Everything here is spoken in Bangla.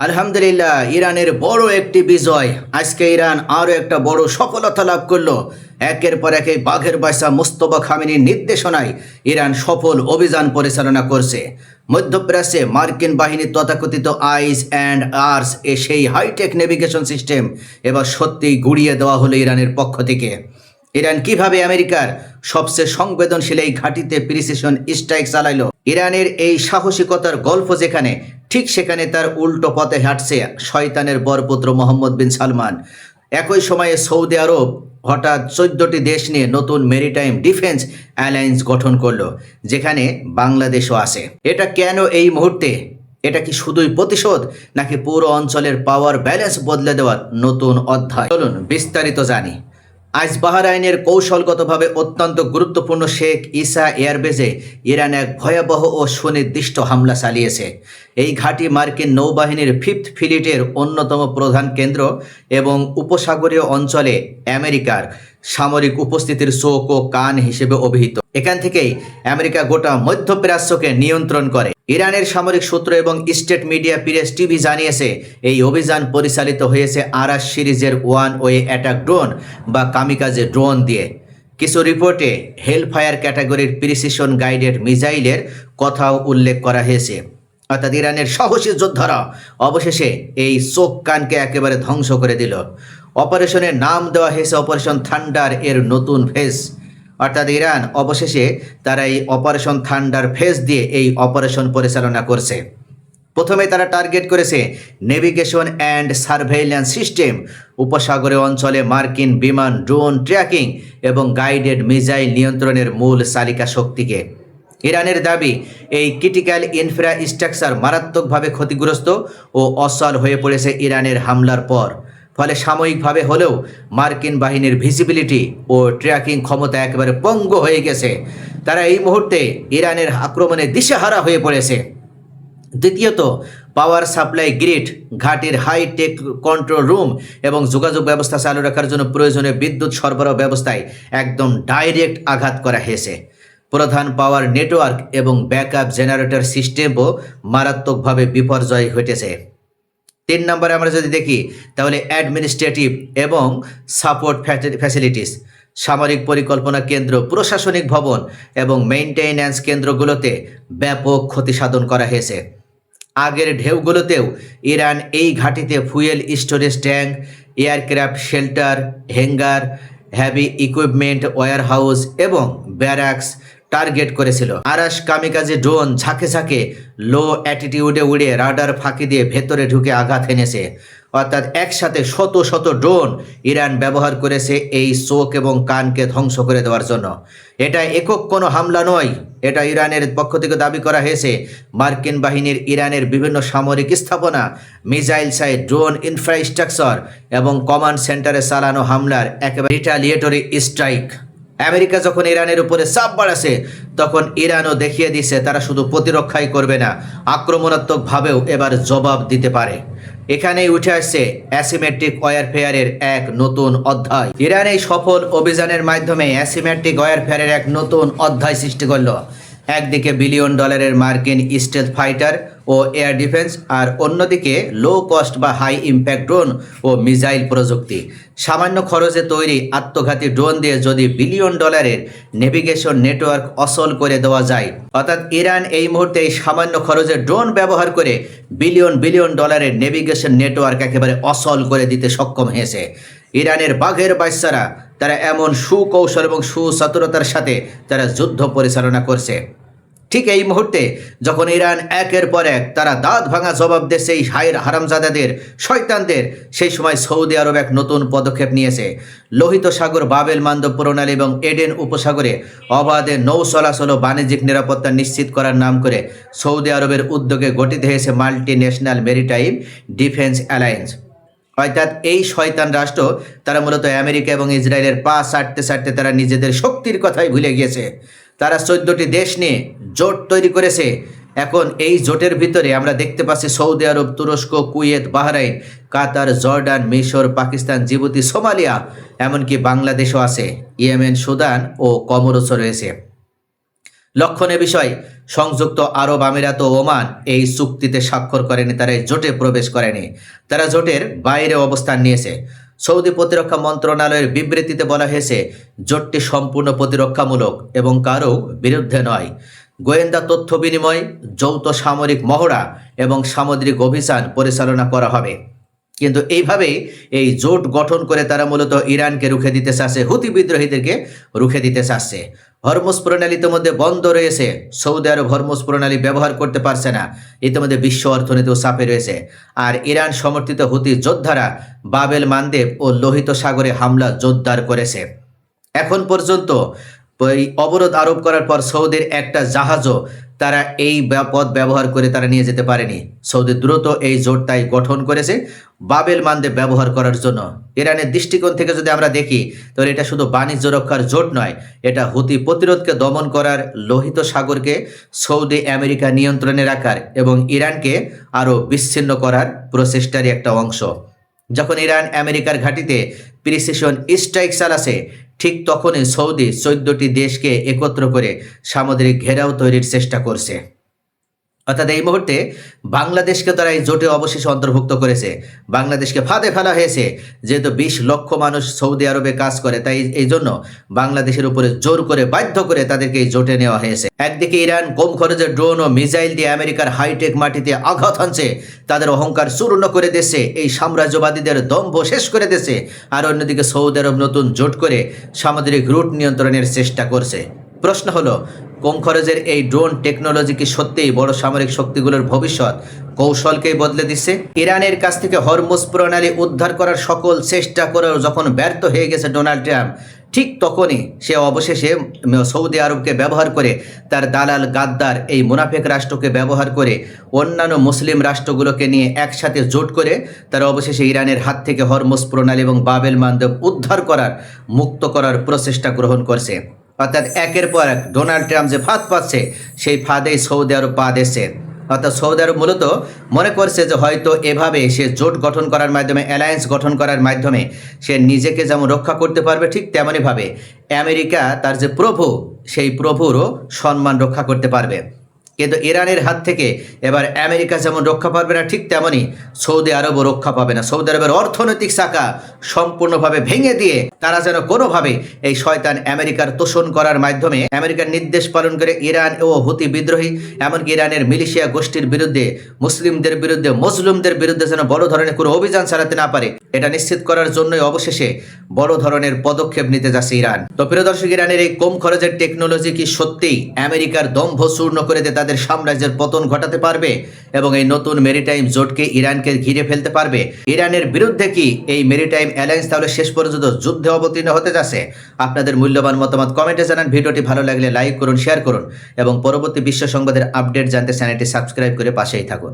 আলহামদুলিল্লাহ, ইরানের বড় একটি বিজয়। আজকে ইরান আরও একটা বড় সফলতা লাভ করলো। একের পর এক এই বাঘের বাচ্চা মুস্তফা খামেনির নির্দেশনায় ইরান সফল অভিযান পরিচালনা করছে। মধ্যপ্রাচ্যে মার্কিন বাহিনীর তথাকথিত আইস অ্যান্ড আর্স সেই হাইটেক নেভিগেশন সিস্টেম এবার সত্যিই গুড়িয়ে দেওয়া হলো ইরানের পক্ষ থেকে। ইরান কিভাবে আমেরিকার সবচেয়ে সংবেদনশীল এই ঘাঁটিতে প্রিসিশন স্ট্রাইক চালাইলো, ইরানের এই সাহসিকতার গল্প যেখানে, ঠিক সেখানে তার উল্টো পথে হাঁটছে শয়তানের বরপুত্র মোহাম্মদ বিন সালমান। একই সময়ে সৌদি আরব হঠাৎ 14টি দেশ নিয়ে নতুন মেরিটাইম ডিফেন্স অ্যালায়েন্স গঠন করলো, যেখানে বাংলাদেশও আছে। এটা কেন এই মুহূর্তে? এটা কি শুধুই প্রতিশোধ, নাকি পুরো অঞ্চলের পাওয়ার ব্যালেন্স বদলে দেওয়ার নতুন অধ্যায়? চলুন বিস্তারিত জানি। আজ বাহরাইনের কৌশলগতভাবে অত্যন্ত গুরুত্বপূর্ণ শেখ ইসা এয়ারবেজে ইরান এক ভয়াবহ ও সুনির্দিষ্ট হামলা চালিয়েছে। এই ঘাঁটি মার্কিন নৌবাহিনীর 5th ফ্লিটের অন্যতম প্রধান কেন্দ্র এবং উপসাগরীয় অঞ্চলে আমেরিকার সামরিক উপস্থিতির চোখ ও কান হিসেবে অভিহিত। এখান থেকেই আমেরিকা গোটা মধ্যপ্রাচ্যকে নিয়ন্ত্রণ করে। ইরানের সামরিক সূত্র এবং স্টেট মিডিয়া প্রেস টিভি জানিয়েছে, এই অভিযান পরিচালিত হয়েছে আরাস সিরিজের ওয়ান ওয়ে অ্যাটাক ড্রোন বা কামিকাজে ড্রোন দিয়ে। কিছু রিপোর্টে হেলফায়ার ক্যাটাগরির প্রিসিশন গাইডেড মিসাইলের কথাও উল্লেখ করা হয়েছে। অর্থাৎ ইরানের সাহসী যোদ্ধারা অবশেষে এই চোখ কানকে একেবারে ধ্বংস করে দিল। অপারেশনের নাম দেওয়া হয়েছে অপারেশন থান্ডার এর নতুন ফেজ। অর্থাৎ ইরান অবশেষে তারা এই অপারেশন থান্ডার ফেজ দিয়ে এই অপারেশন পরিচালনা করছে। প্রথমে তারা টার্গেট করেছে নেভিগেশন অ্যান্ড সার্ভেইল্যান্স সিস্টেম, উপসাগরীয় অঞ্চলে মার্কিন বিমান, ড্রোন ট্র্যাকিং এবং গাইডেড মিসাইল নিয়ন্ত্রণের মূল চালিকা শক্তিকে। ইরানের দাবি, এই ক্রিটিক্যাল ইনফ্রাস্ট্রাকচার মারাত্মকভাবে ক্ষতিগ্রস্ত ও অচল হয়ে পড়েছে ইরানের হামলার পর। ফলে সাময়িকভাবে হলেও মার্কিন বাহিনীর ভিজিবিলিটি ও ট্র্যাকিং ক্ষমতা একেবারে পঙ্গু হয়ে গেছে। তারা এই মুহূর্তে ইরানের আক্রমণে দিশেহারা হয়ে পড়েছে। দ্বিতীয়ত, পাওয়ার সাপ্লাই গ্রিড, ঘাটির হাইটেক কন্ট্রোল রুম এবং যোগাযোগ ব্যবস্থা চালু রাখার জন্য প্রয়োজনীয় বিদ্যুৎ সরবরাহ ব্যবস্থায় একদম ডাইরেক্ট আঘাত করা হয়েছে। প্রধান পাওয়ার নেটওয়ার্ক এবং ব্যাকআপ জেনারেটর সিস্টেমও মারাত্মকভাবে বিপর্যয় ঘটেছে। 3 নম্বরে আমরা যদি দেখি, তাহলে অ্যাডমিনিস্ট্রেটিভ এবং সাপোর্ট ফ্যাসিলিটিস, সামরিক পরিকল্পনা কেন্দ্র, প্রশাসনিক ভবন এবং মেইনটেন্যান্স কেন্দ্রগুলোতে ব্যাপক ক্ষতি সাধন করা হয়েছে। আগের ঢেউগুলোতেও ইরান এই ঘাঁটিতে fuel storage tank, aircraft shelter, hanger, heavy equipment warehouse এবং ব্যারাকস টার্গেট করেছিল। আরাস কামিকাজে ড্রোন ঝাঁকে ঝাঁকে লো অ্যাটিটিউডে উড়ে রাডার ফাঁকি দিয়ে ভেতরে ঢুকে আঘাত এনেছে। অর্থাৎ একসাথে শত শত ড্রোন ইরান ব্যবহার করেছে এই চোখ এবং কানকে ধ্বংস করে দেওয়ার জন্য। এটা একক কোনো হামলা নয়, এটা ইরানের পক্ষ থেকে দাবি করা হয়েছে মার্কিন বাহিনীর ইরানের বিভিন্ন সামরিক স্থাপনা, মিসাইল সাইট, ড্রোন ইনফ্রাস্ট্রাকচার এবং কমান্ড সেন্টারে চালানো হামলার একেবারে রিটালিয়েটরি স্ট্রাইক। আমেরিকা যখন ইরানের উপরে চাপ বাড়াছে, তখন ইরানও দেখিয়ে দিচ্ছে তারা শুধু প্রতিরক্ষাই করবে না, আক্রমণাত্মকভাবেও এবার জবাব দিতে পারে। এখানেই উঠে আসছে অ্যাসিমেট্রিক ওয়ারফেয়ারের এক নতুন অধ্যায়। ইরান এই সফল অভিযানের মাধ্যমে অ্যাসিমেট্রিক ওয়ারফেয়ারের এক নতুন অধ্যায় সৃষ্টি করলো। একদিকে $1 বিলিয়ন মার্কিন স্টেলথ ফাইটার ও এয়ার ডিফেন্স, আর অন্যদিকে লো কস্ট বা হাই ইম্প্যাক্ট ড্রোন ও মিসাইল প্রযুক্তি। সামান্য খরচে তৈরি আত্মঘাতী ড্রোন দিয়ে যদি $1 বিলিয়ন নেভিগেশন নেটওয়ার্ক অচল করে দেওয়া যায়, অর্থাৎ ইরান এই মুহূর্তে এই সামান্য খরচে ড্রোন ব্যবহার করে বিলিয়ন বিলিয়ন ডলারের নেভিগেশন নেটওয়ার্ক একেবারে অচল করে দিতে সক্ষম হয়েছে। ইরানের বাঘের বাচ্চারা তারা এমন সুকৌশল এবং সুচতুরতার সাথে তারা যুদ্ধ পরিচালনা করছে। ঠিক এই মুহূর্তে যখন ইরান একের পর এক তারা দাঁত ভাঙা জবাব দিচ্ছে এই হারামজাদাদের, শয়তানদের, সেই সময় সৌদি আরব এক নতুন পদক্ষেপ নিয়েছে। লোহিত সাগর, বাবেল মান্দব প্রণালী এবং এডেন উপসাগরে অবাধে নৌ চলাচল ও বাণিজ্যিক নিরাপত্তা নিশ্চিত করার নাম করে সৌদি আরবের উদ্যোগে গঠিত হয়েছে multi national maritime defence alliance. অর্থাৎ এই শয়তান রাষ্ট্র তারা মূলত আমেরিকা এবং ইসরায়েলের পা চাটতে চাটতে তারা নিজেদের শক্তির কথাই ভুলে গিয়েছে। তারা 14টি দেশ নিয়ে জোট তৈরি করেছে। এখন এই জোটের ভিতরে আমরা দেখতে পাচ্ছি সৌদি আরব, তুরস্ক, কুয়েত, বাহরাইন, কাতার, জর্ডান, মিশর, পাকিস্তান, জিবুতি, সোমালিয়া, এমনকি বাংলাদেশও আছে, ইয়েমেন, সুদান ও কমোরসও রয়েছে। লক্ষণীয় বিষয়, সংযুক্ত আরব আমিরাত ও ওমান এই চুক্তিতে স্বাক্ষর করেনি, তারা এই জোটে প্রবেশ করেনি, তারা জোটের বাইরে অবস্থান নিয়েছে। সৌদি প্রতিরক্ষা মন্ত্রণালয়ের বিবৃতিতে বলা হয়েছে জোটটি সম্পূর্ণ প্রতিরক্ষামূলক এবং কারও বিরুদ্ধে নয়। গোয়েন্দা তথ্য বিনিময়, যৌথ সামরিক মহড়া এবং সামুদ্রিক অভিযান পরিচালনা করা হবে। কিন্তু এইভাবেই এই জোট গঠন করে তারা মূলত ইরানকে রুখে দিতে চাচ্ছে, হুতি বিদ্রোহীদেরকে রুখে দিতে চাচ্ছে। হরমুজ প্রণালী ইতিমধ্যে বন্ধ রয়েছে, সৌদি আরব হরমুজ প্রণালী ব্যবহার করতে পারছে না, ইতিমধ্যে বিশ্ব অর্থনীতিও চাপে রয়েছে। আর ইরান সমর্থিত হুতি যোদ্ধারা বাবেল মানদেব ও লোহিত সাগরে হামলা জোরদার করেছে। এখন পর্যন্ত এই অবরোধ আরোপ করার পর সৌদির একটা জাহাজও তারা এই পথ ব্যবহার করে তারা নিয়ে যেতে পারেনি। সৌদি দ্রুত এই জোট তাই গঠন করেছে বাবেল মানদেব ব্যবহার করার জন্য। ইরানের দৃষ্টিকোণ থেকে যদি আমরা দেখি তাহলে এটা শুধু বাণিজ্য রক্ষার জোট নয়, এটা হুতি প্রতিরোধকে দমন করার, লোহিত সাগরকে সৌদি আমেরিকা নিয়ন্ত্রণে রাখার এবং ইরানকে আরও বিচ্ছিন্ন করার প্রচেষ্টারই একটা অংশ। যখন ইরান আমেরিকার ঘাঁটিতে প্রিসিশন স্ট্রাইক চালাছে, ঠিক তখনই সৌদি 14টি দেশকে একত্র করে সামুদ্রিক ঘেরাও তৈরির চেষ্টা করছে। অর্থাৎ এই মুহূর্তে বাংলাদেশকে তারা এই জোটে অবশেষে অন্তর্ভুক্ত করেছে। বাংলাদেশকে ফাঁদে ফেলা হয়েছে, যেহেতু 20 লক্ষ মানুষ সৌদি আরবে কাজ করে, তাই এই জন্য বাংলাদেশের উপরে জোর করে বাধ্য করে তাদেরকে এই জোটে নেওয়া হয়েছে। একদিকে ইরান কম খরচে ড্রোন ও মিসাইল দিয়ে আমেরিকার হাইটেক মাটিতে আঘাত হানছে, তাদের অহংকার চূর্ণ করে দিচ্ছে, এই সাম্রাজ্যবাদীদের দম্ভ শেষ করে দিচ্ছে। আর অন্যদিকে সৌদি আরব নতুন জোট করে সামুদ্রিক রুট নিয়ন্ত্রণের চেষ্টা করছে। প্রশ্ন হলো, কম খরচের এই ড্রোন টেকনোলজি কি সত্যিই বড় সামরিক শক্তিগুলোর ভবিষ্যৎ কৌশলকেই বদলে দিচ্ছে? ইরানের কাছ থেকে হরমুজ প্রণালী উদ্ধার করার সকল চেষ্টা করেও যখন ব্যর্থ হয়ে গেছে ডোনাল্ড ট্রাম্প, ঠিক তখনই সে অবশেষে সৌদি আরবকে ব্যবহার করে, তার দালাল গাদ্দার এই মুনাফেক রাষ্ট্রকে ব্যবহার করে, অন্যান্য মুসলিম রাষ্ট্রগুলোকে নিয়ে একসাথে জোট করে তারা অবশেষে ইরানের হাত থেকে হরমুজ প্রণালী এবং বাবেল মানদেব উদ্ধার করার, মুক্ত করার প্রচেষ্টা গ্রহণ করছে। অর্থাৎ একের পর এক ডোনাল্ড ট্রাম্প যে ফাঁদ পাচ্ছে, সেই ফাঁদেই সৌদি আরব পা দিচ্ছে। অর্থাৎ সৌদি আরব মূলত মনে করছে যে হয়তো এভাবে সে জোট গঠন করার মাধ্যমে, অ্যালায়েন্স গঠন করার মাধ্যমে সে নিজেকে যেমন রক্ষা করতে পারবে, ঠিক তেমনইভাবে আমেরিকা তার যে প্রভু, সেই প্রভুরও সম্মান রক্ষা করতে পারবে। কিন্তু ইরানের হাত থেকে এবার আমেরিকা যেমন রক্ষা পাবে না, ঠিক তেমনই সৌদি আরবও রক্ষা পাবে না। সৌদি আরবের অর্থনৈতিক চাকা সম্পূর্ণভাবে ভেঙে দিয়ে তারা যেন কোনোভাবে এই শয়তান আমেরিকার তোষণ করার মাধ্যমে, আমেরিকার নির্দেশ পালন করে ইরান ও হুতি বিদ্রোহী, এমনকি ইরানের মিলিশিয়া গোষ্ঠীর বিরুদ্ধে, মুসলিমদের বিরুদ্ধে, মজলুমদের বিরুদ্ধে যেন বড় ধরনের কোনো অভিযান চালাতে না পারে, এটা নিশ্চিত করার জন্যই অবশেষে বড় ধরনের পদক্ষেপ নিতে যাচ্ছে ইরান। তো প্রিয় দর্শক, ইরানের এই কম খরচের টেকনোলজি কি সত্যিই আমেরিকার দম্ভ চূর্ণ করে দিয়ে তাদের সাম্রাজ্যের পতন ঘটাতে পারবে এবং এই নতুন মেরিটাইম জোটকে ইরানকে ঘিরে ফেলতে পারবে? ইরানের বিরুদ্ধে কি এই মেরিটাইম অ্যালায়েন্স তাহলে শেষ পর্যন্ত যুদ্ধে অবতীর্ণ হতে যাচ্ছে? আপনাদের মূল্যবান মতামত কমেন্টে জানান। ভিডিওটি ভালো লাগলে লাইক করুন, শেয়ার করুন এবং পরবর্তী বিশ্ব সংবাদের আপডেট জানতে চ্যানেলটি সাবস্ক্রাইব করে পাশেই থাকুন।